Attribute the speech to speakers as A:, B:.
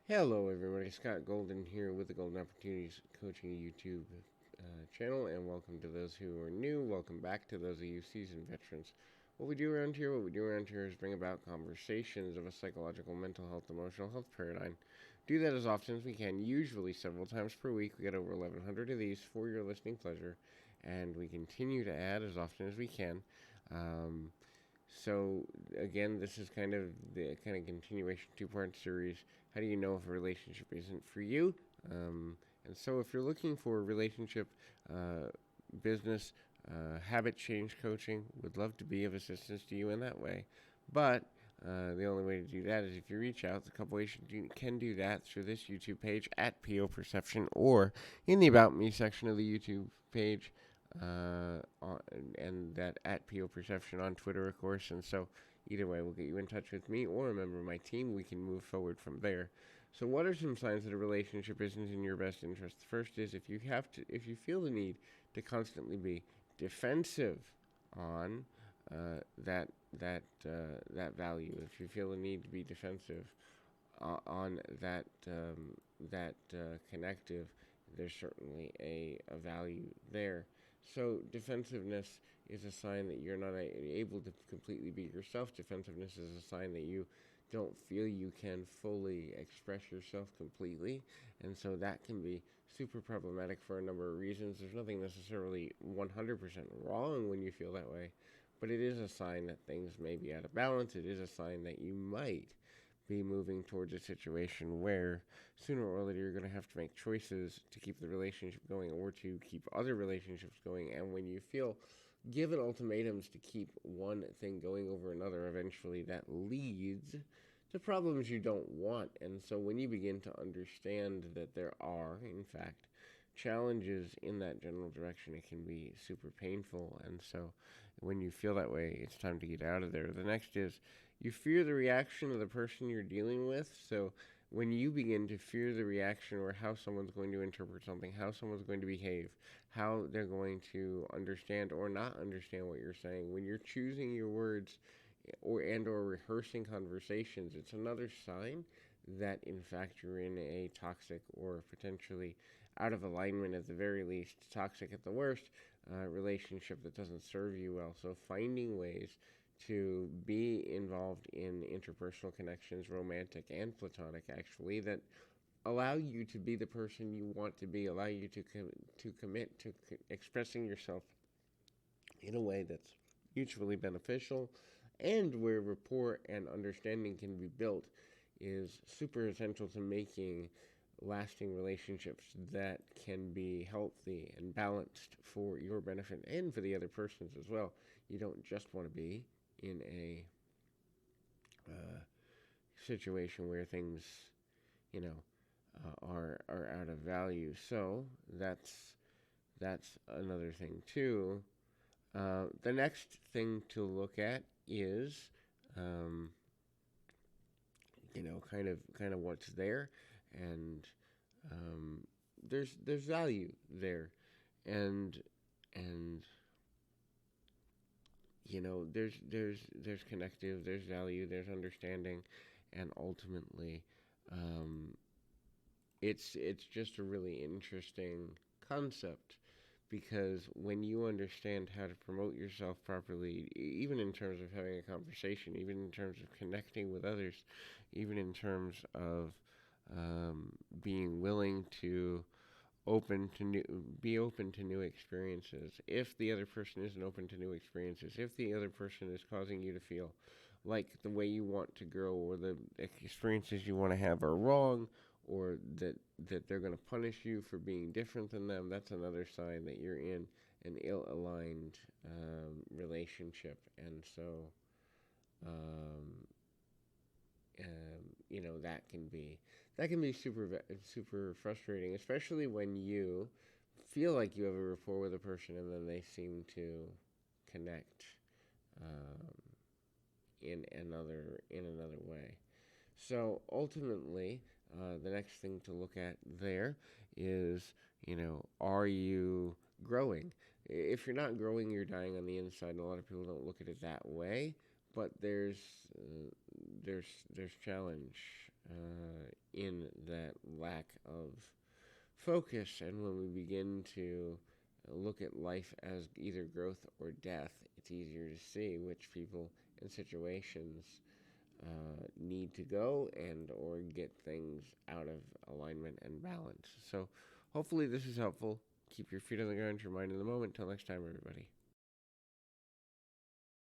A: Hello, everybody. Scott Golden here with the Golden Opportunities Coaching YouTube channel, and welcome to those who are new. Welcome back to those of you seasoned veterans. What we do around here is bring about conversations of a psychological, mental health, emotional health paradigm. Do that as often as we can, usually several times per week. We get over 1,100 of these for your listening pleasure, and we continue to add as often as we can. Um, so again, this is kind of the kind of continuation two-part series. How do you know if a relationship isn't for you? And so if you're looking for relationship, uh, business, habit change coaching, would love to be of assistance to you in that way. But the only way to do that is if you reach out. A couple ways you can do that through this YouTube page at PO Perception or in the About Me section of the YouTube page and that at PO Perception on Twitter, of course. And so, either way, we'll get you in touch with me or a member of my team. We can move forward from there. So, what are some signs that a relationship isn't in your best interest? The first is if you feel the need to constantly be defensive on that value, if you feel the need to be defensive on that connective, there's certainly a value there. So defensiveness is a sign that you're not able to completely be yourself. Defensiveness is a sign that you don't feel you can fully express yourself completely, and so that can be super problematic for a number of reasons. There's nothing necessarily 100% wrong when you feel that way, but it is a sign that things may be out of balance. It is a sign that you might be moving towards a situation where sooner or later you're going to have to make choices to keep the relationship going or to keep other relationships going. And when you feel given ultimatums to keep one thing going over another, eventually that leads to problems you don't want. And so when you begin to understand that there are, in fact, challenges in that general direction, it can be super painful. And so when you feel that way, it's time to get out of there. The next is you fear the reaction of the person you're dealing with. So when you begin to fear the reaction or how someone's going to interpret something, how someone's going to behave, how they're going to understand or not understand what you're saying, when you're choosing your words or rehearsing conversations, it's another sign that in fact you're in a toxic or potentially out of alignment at the very least, toxic at the worst, relationship that doesn't serve you well. So finding ways to be involved in interpersonal connections, romantic and platonic, actually, that allow you to be the person you want to be, allow you to commit to expressing yourself in a way that's mutually beneficial, and where rapport and understanding can be built is super essential to making lasting relationships that can be healthy and balanced for your benefit and for the other person's as well. You don't just want to be in a situation where things, you know, are out of value. So that's another thing too. The next thing to look at is, um, kind of what's there, and um, there's value there, and and there's connective, there's value, there's understanding, and ultimately, um, it's just a really interesting concept because when you understand how to promote yourself properly, even in terms of having a conversation, even in terms of connecting with others, even in terms of being willing to be open to new experiences. If the other person isn't open to new experiences, if the other person is causing you to feel like the way you want to grow or the experiences you want to have are wrong, or that they're going to punish you for being different than them, that's another sign that you're in an ill-aligned relationship. And so, um, that can be super frustrating, especially when you feel like you have a rapport with a person and then they seem to connect um, in another way. So ultimately, the next thing to look at there is, are you growing? If you're not growing, you're dying on the inside, and a lot of people don't look at it that way. But there's uh, there's challenge in that lack of focus. And when we begin to look at life as either growth or death, it's easier to see which people and situations need to go and or get things out of alignment and balance. So hopefully this is helpful. Keep your feet on the ground, your mind in the moment. Till next time, everybody.